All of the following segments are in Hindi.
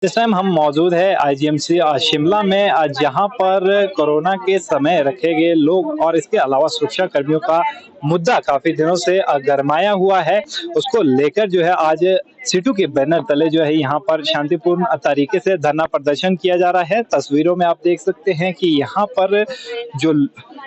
इस टाइम हम मौजूद है आईजीएमसी शिमला में जहाँ पर कोरोना के समय रखे गए लोग और इसके अलावा सुरक्षा कर्मियों का मुद्दा काफी दिनों से गरमाया हुआ है। उसको लेकर जो है आज सीटू के बैनर तले जो है यहाँ पर शांतिपूर्ण तरीके से धरना प्रदर्शन किया जा रहा है। तस्वीरों में आप देख सकते हैं कि यहाँ पर जो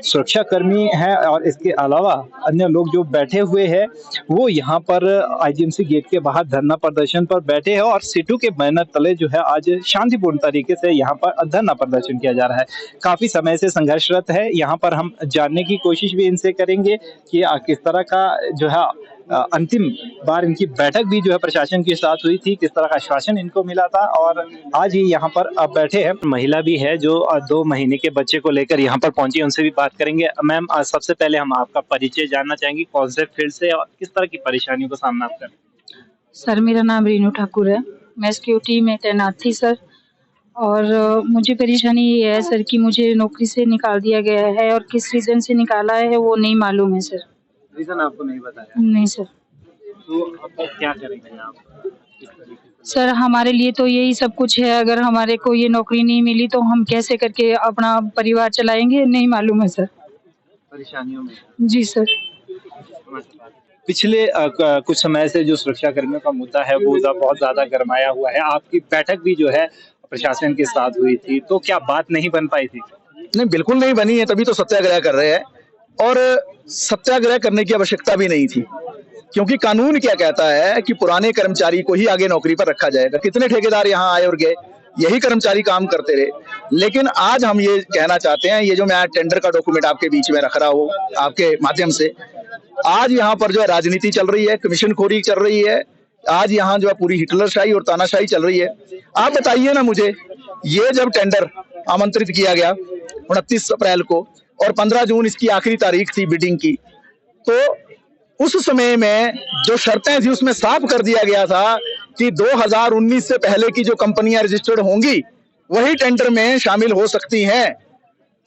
सुरक्षा कर्मी हैं और इसके अलावा अन्य लोग जो बैठे हुए हैं वो यहाँ पर आईजीएमसी गेट के बाहर धरना प्रदर्शन पर बैठे हैं और सीटू के बैनर तले जो है आज शांतिपूर्ण तरीके से यहाँ पर धरना प्रदर्शन किया जा रहा है। काफी समय से संघर्षरत है। यहाँ पर हम जानने की कोशिश भी इनसे करेंगे कि किस तरह का जो है अंतिम बार इनकी बैठक भी जो है प्रशासन के साथ हुई थी, किस तरह का आश्वासन इनको मिला था और आज ही यहाँ पर अब बैठे हैं। महिला भी है जो 2 महीने के बच्चे को लेकर यहाँ पर पहुंची, उनसे भी बात करेंगे। मैम, सबसे पहले हम आपका परिचय जानना चाहेंगे, कौन से फील्ड से और किस तरह की परेशानियों का सामना आप करें? सर, मेरा नाम रीनू ठाकुर है। मैं सिक्योरिटी में तैनात थी सर, और मुझे परेशानी ये है सर कि मुझे नौकरी से निकाल दिया गया है और किस रीज़न से निकाला है वो नहीं मालूम है सर। रीजन आपको नहीं बताया? नहीं सर। तो अब क्या करेंगे आप इस तरीके से? सर, हमारे लिए तो यही सब कुछ है। अगर हमारे को ये नौकरी नहीं मिली तो हम कैसे करके अपना परिवार चलाएंगे, नहीं मालूम है सर। परेशानियों में जी सर। पिछले कुछ समय से जो सुरक्षा कर्मियों का मुद्दा है वो बहुत ज्यादा गरमाया हुआ है। आपकी बैठक भी जो है प्रशासन के साथ हुई थी, तो क्या बात नहीं बन पाई थी? नहीं, बिल्कुल नहीं बनी है, तभी तो सत्याग्रह कर रहे हैं। और सत्याग्रह करने की आवश्यकता भी नहीं थी, क्योंकि कानून क्या कहता है कि पुराने कर्मचारी को ही आगे नौकरी पर रखा जाएगा। कितने ठेकेदार यहाँ आए और गए, यही कर्मचारी काम करते रहे। लेकिन आज हम ये कहना चाहते हैं, ये जो मैं टेंडर का डॉक्यूमेंट आपके बीच में रख रहा हूँ आपके माध्यम से, आज यहाँ पर जो है राजनीति चल रही है, कमीशनखोरी चल रही है। आज यहाँ जो है पूरी हिटलरशाही और तानाशाही चल रही है। आप बताइए ना मुझे, ये जब टेंडर आमंत्रित किया गया 29 अप्रैल को और 15 जून इसकी आखिरी तारीख थी बिडिंग की, तो उस समय में जो शर्तें थी उसमें साफ कर दिया गया था कि 2019 से पहले की जो कंपनियां रजिस्टर्ड होंगी वही टेंडर में शामिल हो सकती हैं।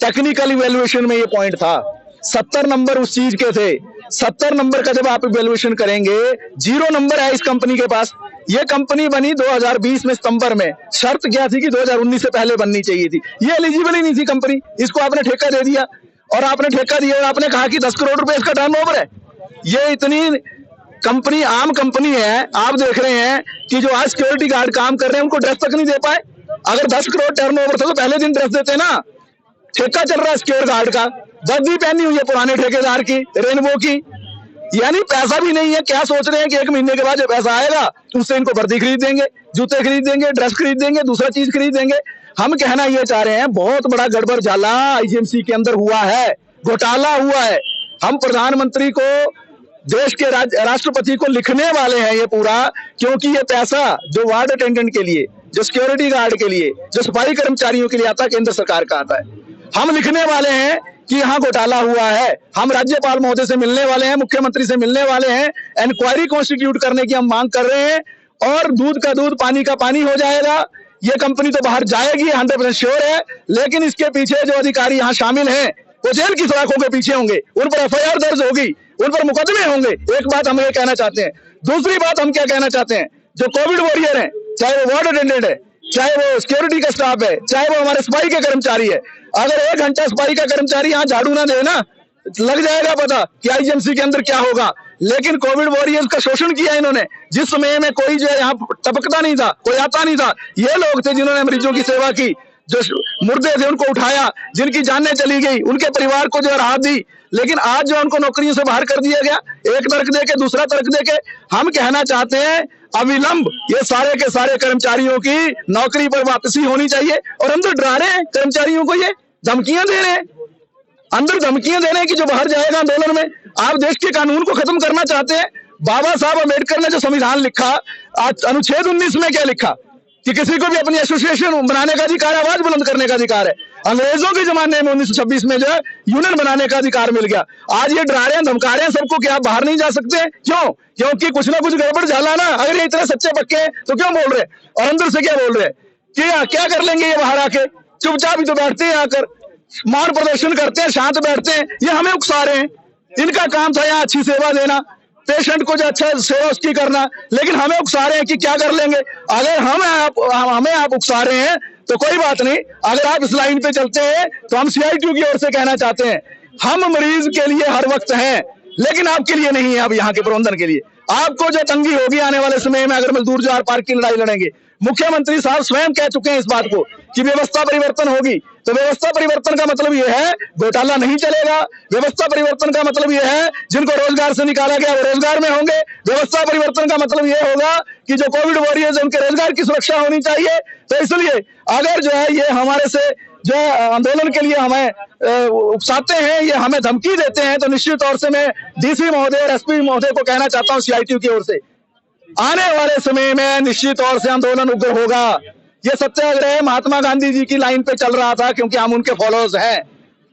टेक्निकल इवैल्यूएशन में ये पॉइंट था। 70 नंबर उस चीज के थे। 70 नंबर का जब आप इवैल्यूएशन करेंगे, 0 नंबर है इस कंपनी के पास। ये कंपनी बनी 2020 में सितंबर में। शर्त क्या थी कि 2019 से पहले बननी चाहिए थी। ये एलिजिबल ही नहीं थी कंपनी, इसको आपने ठेका दे दिया। और आपने ठेका दिया और आपने कहा कि 10 करोड़ रुपए इसका टर्नओवर है। ये इतनी कंपनी आम कंपनी है। आप देख रहे हैं कि जो आज सिक्योरिटी गार्ड काम कर रहे हैं उनको ड्रेस तक नहीं दे पाए। अगर 10 करोड़ टर्नओवर था तो पहले दिन ड्रेस देते ना। ठेका चल रहा है सिक्योर गार्ड का, वर्दी पहनी हुई है पुराने ठेकेदार की, रेनबो की। यानी पैसा भी नहीं है। क्या सोच रहे हैं कि 1 महीने के बाद जब पैसा आएगा तो उससे इनको वर्दी खरीद देंगे, जूते खरीद देंगे, ड्रेस खरीद देंगे, दूसरा चीज खरीद देंगे। हम कहना ये चाह रहे हैं, बहुत बड़ा गड़बड़ झाला आईजीएमसी के अंदर हुआ है, घोटाला हुआ है। हम प्रधानमंत्री को, देश के राष्ट्रपति को लिखने वाले हैं ये पूरा, क्योंकि ये पैसा जो वार्ड अटेंडेंट के लिए, जो सिक्योरिटी गार्ड के लिए, जो सफाई कर्मचारियों के लिए आता है, केंद्र सरकार का आता है। हम लिखने वाले हैं कि यहाँ घोटाला हुआ है। हम राज्यपाल महोदय से मिलने वाले हैं, मुख्यमंत्री से मिलने वाले हैं। इंक्वायरी कॉन्स्टिट्यूट करने की हम मांग कर रहे हैं और दूध का दूध पानी का पानी हो जाएगा। ये कंपनी तो बाहर जाएगी, 100% श्योर है। लेकिन इसके पीछे जो अधिकारी यहाँ शामिल हैं वो जेल की सलाखों के पीछे होंगे, उन पर एफआईआर दर्ज होगी, उन पर मुकदमे होंगे। एक बात हम ये कहना चाहते हैं। दूसरी बात हम क्या कहना चाहते हैं, जो कोविड वॉरियर है, चाहे वो वार्ड अटेंडेंट है, चाहे वो सिक्योरिटी का स्टाफ है, चाहे वो हमारे सफाई के कर्मचारी है, अगर 1 घंटा सफाई का कर्मचारी यहाँ झाड़ू ना दे ना, लग जाएगा पता कि आईजीएमसी के अंदर क्या होगा। लेकिन कोविड वॉरियर्स का शोषण किया इन्होंने। जिस समय में कोई जो है यहाँ टपकता नहीं था, कोई आता नहीं था, ये लोग थे जिन्होंने मरीजों की सेवा की, जो मुर्दे थे उनको उठाया, जिनकी जानें चली गई उनके परिवार को जो है राहत दी। लेकिन आज जो उनको नौकरियों से बाहर कर दिया गया, एक तर्क देके दूसरा तर्क देके, हम कहना चाहते हैं अविलंब ये सारे के सारे कर्मचारियों की नौकरी पर वापसी होनी चाहिए। और हम तो डरा रहे हैं कर्मचारियों को, ये धमकियां दे रहे हैं, अंदर धमकियां दे रहे हैं कि जो बाहर जाएगा आंदोलन में। आप देश के कानून को खत्म करना चाहते हैं। बाबा साहब अम्बेडकर ने जो संविधान लिखा, अनुच्छेद 19 में क्या लिखा कि किसी को भी अपनी एसोसिएशन बनाने का अधिकार, आवाज बुलंद करने का अधिकार है। अंग्रेजों के जमाने में 1926 में जो है यूनियन बनाने का अधिकार मिल गया। आज ये डरा रहे हैं, धमका रहे हैं सबको कि आप बाहर नहीं जा सकते। क्यों? क्योंकि कुछ ना कुछ गड़बड़ झाला ना। अगर ये इतने सच्चे पक्के हैं तो क्यों बोल रहे हैं? और अंदर से क्या बोल रहे हैं कि क्या कर लेंगे ये बाहर आके? चुपचाप ही तो बैठते हैं, आकर मौन प्रदर्शन करते हैं, शांत बैठते हैं। ये हमें उकसा रहे हैं। इनका काम था यहाँ अच्छी सेवा देना, पेशेंट को जो अच्छा सेवा उसकी करना, लेकिन हमें उकसा रहे हैं कि क्या कर लेंगे। अगर हमें आप उकसा रहे हैं तो कोई बात नहीं, अगर आप इस लाइन पे चलते हैं तो हम CITU की ओर से कहना चाहते हैं, हम मरीज के लिए हर वक्त हैं, लेकिन आपके लिए नहीं है। अब यहाँ के प्रबंधन के लिए आपको जो तंगी होगी आने वाले समय में, अगर मजदूर जो आर पार की लड़ाई लड़ेंगे, मुख्यमंत्री साहब स्वयं कह चुके हैं इस बात को कि व्यवस्था परिवर्तन होगी। तो व्यवस्था परिवर्तन का मतलब यह है घोटाला नहीं चलेगा। व्यवस्था परिवर्तन का मतलब यह है जिनको रोजगार से निकाला गया वो रोजगार में होंगे। व्यवस्था परिवर्तन का मतलब यह होगा कि जो कोविड वॉरियर्स उनके रोजगार की सुरक्षा होनी चाहिए। तो इसलिए अगर जो है ये हमारे से जो आंदोलन के लिए हमें उकसाते हैं, ये हमें धमकी देते हैं, तो निश्चित तौर से मैं DC महोदय और SP महोदय को कहना चाहता हूँ CITU की ओर से, आने वाले समय में निश्चित तौर से आंदोलन उग्र होगा। ये सत्याग्रह महात्मा गांधी जी की लाइन पे चल रहा था क्योंकि हम उनके फॉलोअर्स हैं,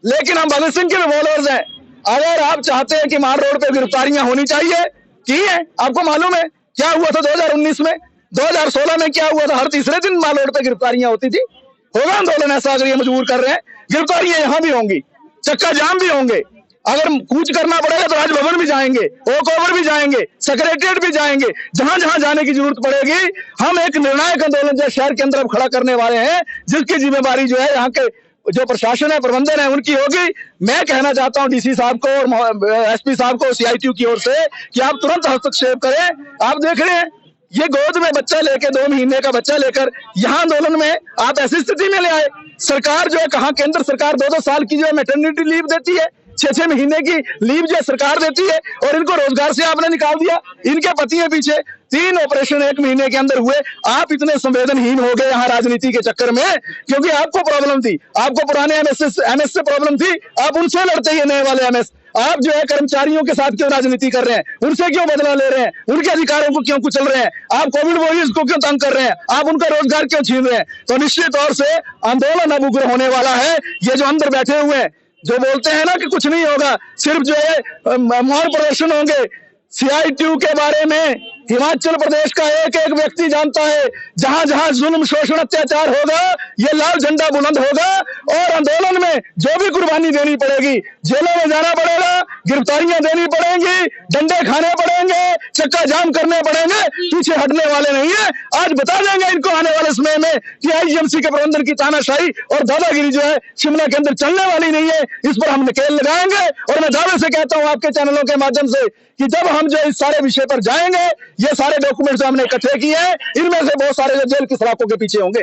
लेकिन हम भगत सिंह के भी फॉलोअर्स हैं। अगर आप चाहते हैं कि मार रोड पे गिरफ्तारियां होनी चाहिए, की है। आपको मालूम है क्या हुआ था 2019 में, 2016 में क्या हुआ था? हर तीसरे दिन मार रोड पे गिरफ्तारियां होती थी। होगा आंदोलन ऐसा अगर ये मजबूर कर रहे हैं? गिरफ्तारियां यहाँ भी होंगी, चक्का जाम भी होंगे, अगर कूच करना पड़ेगा तो राजभवन भी जाएंगे, ओक ओवर भी जाएंगे, सेक्रेटरिएट भी जाएंगे, जहां जहां जाने की जरूरत पड़ेगी। हम एक निर्णायक आंदोलन जो शहर के अंदर अब खड़ा करने वाले हैं, जिसकी जिम्मेवारी जो है यहाँ के जो प्रशासन है, प्रबंधन है, उनकी होगी। मैं कहना चाहता हूँ DC साहब को और SP साहब को CITU की ओर से कि आप तुरंत हस्तक्षेप करें। आप देख रहे हैं ये गोद में बच्चा लेके 2 महीने का बच्चा लेकर यहाँ आंदोलन में आप ऐसी स्थिति में ले आए। सरकार जो है कहाँ, केंद्र सरकार 2-2 साल की जो है मैटरनिटी लीव देती है, 6-6 महीने की लीव जो सरकार देती है, और इनको रोजगार से आपने निकाल दिया। इनके पति है पीछे 3 ऑपरेशन 1 महीने के अंदर हुए। आप इतने संवेदनहीन हो गए यहाँ राजनीति के चक्कर में, क्योंकि आपको प्रॉब्लम थी, आपको पुराने MS से प्रॉब्लम थी, आप उनसे लड़ते ये नए वाले MS। आप जो है कर्मचारियों के साथ क्यों राजनीति कर रहे हैं, उनसे क्यों बदला ले रहे हैं, उनके अधिकारों को क्यों कुचल रहे हैं, आप कोविड वॉरियर्स को क्यों तंग कर रहे हैं, आप उनका रोजगार क्यों छीन रहे हैं? तो निश्चित तौर से आंदोलन अब उग्र होने वाला है। ये जो अंदर बैठे हुए हैं, जो बोलते हैं ना कि कुछ नहीं होगा, सिर्फ जो है मौन प्रदर्शन होंगे, CITU के बारे में हिमाचल प्रदेश का एक एक व्यक्ति जानता है। जहां जहां जुल्म शोषण अत्याचार होगा, ये लाल झंडा बुलंद होगा, और आंदोलन में जो भी कुर्बानी देनी पड़ेगी, जेलों में जाना पड़ेगा, गिरफ्तारियां देनी पड़ेंगी, डंडे खाने पड़ेंगे, चक्का जाम करने पड़ेंगे, पीछे हटने वाले नहीं है। आज बता देंगे इनको आने वाले समय में कि IGMC के प्रबंधन की तानाशाही और दादागिरी जो है शिमला के अंदर चलने वाली नहीं है। इस पर हम नकेल लगाएंगे, और मैं दावे से कहता हूं आपके चैनलों के माध्यम से कि जब हम जो इस सारे विषय पर जाएंगे, ये सारे डॉक्यूमेंट्स हमने इकट्ठे किए हैं, इनमें से बहुत सारे जो जेल की सलाखों के पीछे होंगे।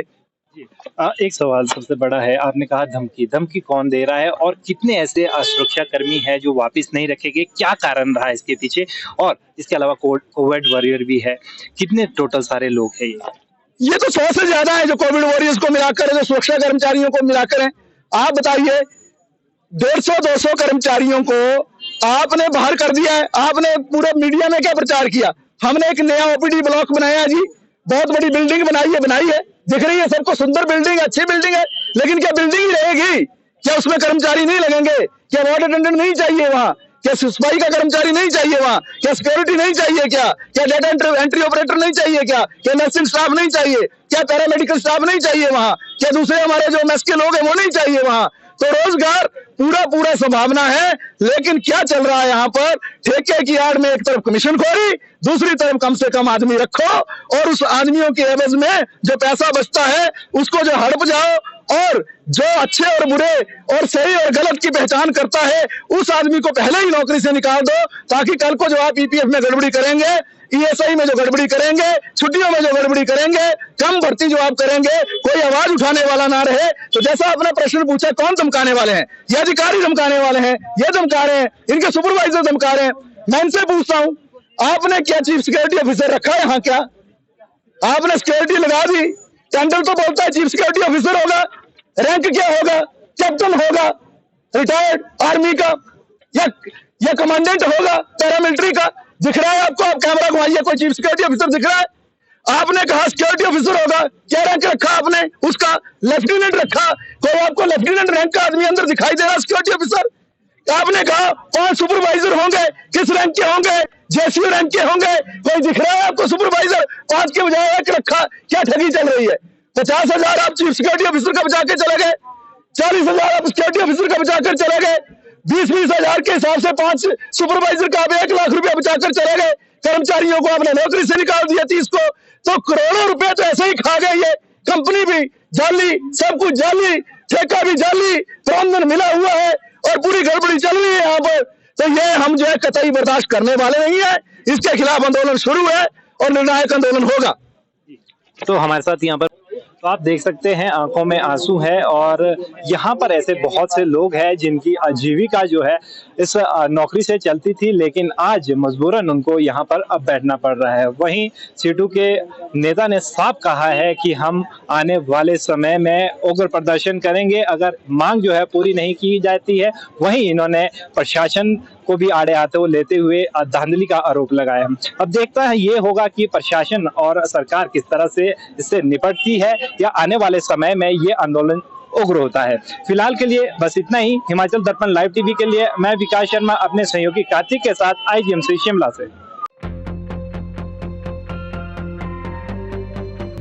एक सवाल सबसे बड़ा है, आपने कहा धमकी कौन दे रहा है और कितने ऐसे सुरक्षा कर्मी हैं जो वापस नहीं रखेंगे, क्या कारण रहा है इसके पीछे? और इसके अलावा कोविड वॉरियर भी है, कितने टोटल सारे लोग हैं? ये तो 100 से ज्यादा है जो कोविड वॉरियर्स को मिलाकर, जो सुरक्षा कर्मचारियों को मिलाकर है। आप बताइए, 150-200 कर्मचारियों को आपने बाहर कर दिया है। आपने पूरे मीडिया में क्या प्रचार किया? हमने एक नया OPD ब्लॉक बनाया जी, बहुत बड़ी बिल्डिंग बनाई है, दिख रही है सबको, सुंदर बिल्डिंग, अच्छी बिल्डिंग है, लेकिन क्या बिल्डिंग ही रहेगी? क्या उसमें कर्मचारी नहीं लगेंगे? क्या वार्ड अटेंडेंट नहीं चाहिए वहां? क्या सफाई का कर्मचारी नहीं चाहिए वहां? क्या सिक्योरिटी नहीं चाहिए? क्या डेटा एंट्री ऑपरेटर नहीं चाहिए? क्या नर्सिंग स्टाफ नहीं चाहिए? क्या पैरामेडिकल स्टाफ नहीं चाहिए वहां? क्या दूसरे हमारे जो मेस के लोग हैं वो नहीं चाहिए वहां? तो रोजगार पूरा संभावना है, लेकिन क्या चल रहा है यहाँ पर? ठेके की आड़ में एक तरफ कमीशन खोरी, दूसरी तरफ कम से कम आदमी रखो, और उस आदमियों के एवज में जो पैसा बचता है उसको जो हड़प जाओ, और जो अच्छे और बुरे और सही और गलत की पहचान करता है उस आदमी को पहले ही नौकरी से निकाल दो, ताकि कल को जो आप EPF में गड़बड़ी करेंगे, ESI में जो गड़बड़ी करेंगे, छुट्टियों में जो गड़बड़ी करेंगे, कम भर्ती जो आप करेंगे, कोई आवाज उठाने वाला ना रहे। तो जैसा आपने प्रश्न पूछा, कौन धमकाने वाले हैं? ये अधिकारी धमकाने वाले हैं, ये धमका रहे हैं, इनके सुपरवाइजर धमका रहे हैं। मैं इनसे पूछता हूं, आपने क्या चीफ सिक्योरिटी ऑफिसर रखा है यहाँ? क्या आपने सिक्योरिटी लगा दी? टेंडर तो बोलता है चीफ सिक्योरिटी ऑफिसर होगा, रैंक क्या होगा? कैप्टन होगा रिटायर्ड आर्मी का, या कमांडेंट होगा पैरामिलिट्री का? दिख रहा है आपको? आप कैमरा घुमाइए, कोई चीफ सिक्योरिटी ऑफिसर दिख रहा है? आपने कहा सिक्योरिटी ऑफिसर होगा, क्या रैंक रखा आपने उसका? लेफ्टिनेंट रखा। कोई आपको लेफ्टिनेंट रैंक का आदमी अंदर दिखाई दे रहा सिक्योरिटी ऑफिसर? आपने कहा 5 सुपरवाइजर होंगे, किस रैंक के होंगे? JCO रैंक के होंगे। कोई दिख रहा है आपको सुपरवाइजर? 5 के बजाय 1 रखा। क्या ठगी चल रही है? 50,000 आप चीफ सिक्योरिटी ऑफिसर का बचा के चले गए, 40,000 आप सिक्योरिटी ऑफिसर का बचा कर चले गए, 20-20 हजार के हिसाब से 5 सुपरवाइजर का आप 1 लाख रुपया बचाकर चले गए, कर्मचारियों को आपने नौकरी से निकाल दिया 30 को, तो करोड़ों रुपए तो ऐसे ही खा गई है। कंपनी भी जाली, सब कुछ जाली, ठेका भी जाली, प्रबंधन मिला हुआ है और पूरी गड़बड़ी चल रही है यहाँ पर। तो ये हम जो है कतई बर्दाश्त करने वाले नहीं है। इसके खिलाफ आंदोलन शुरू है और निर्णायक आंदोलन होगा। तो हमारे साथ यहाँ पर तो आप देख सकते हैं आंखों में आंसू है और यहाँ पर ऐसे बहुत से लोग हैं जिनकी आजीविका जो है इस नौकरी से चलती थी, लेकिन आज मजबूरन उनको यहाँ पर अब बैठना पड़ रहा है। वहीं सीटू के नेता ने साफ कहा है कि हम आने वाले समय में उग्र प्रदर्शन करेंगे अगर मांग जो है पूरी नहीं की जाती है। वहीं इन्होंने प्रशासन को भी आड़े हाथों लेते हुए धांधली का आरोप लगाया। अब देखता है ये होगा कि प्रशासन और सरकार किस तरह से इससे निपटती है या आने वाले समय में ये आंदोलन उग्र होता है। फिलहाल के लिए बस इतना ही। हिमाचल दर्पण लाइव टीवी के लिए मैं विकास शर्मा अपने सहयोगी कार्तिक के साथ आईजीएमसी शिमला से।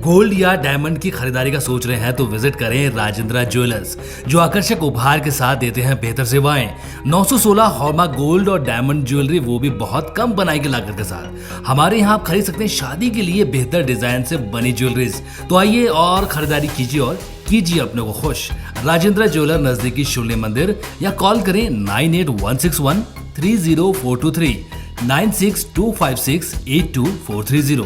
गोल्ड या डायमंड की खरीदारी का सोच रहे हैं तो विजिट करें राजेंद्रा ज्वेलर्स, जो आकर्षक उपहार के साथ देते हैं बेहतर सेवाएं। 916 हॉलमार्क गोल्ड और डायमंड ज्वेलरी, वो भी बहुत कम बनाई की लागत के साथ। हमारे यहाँ आप खरीद सकते हैं शादी के लिए बेहतर डिजाइन से बनी ज्वेलरीज। तो आइए और खरीदारी कीजिए और कीजिए अपने को खुश। राजेंद्रा ज्वेलर, नजदीकी शून्य मंदिर, या कॉल करें 9816130423 9625682430।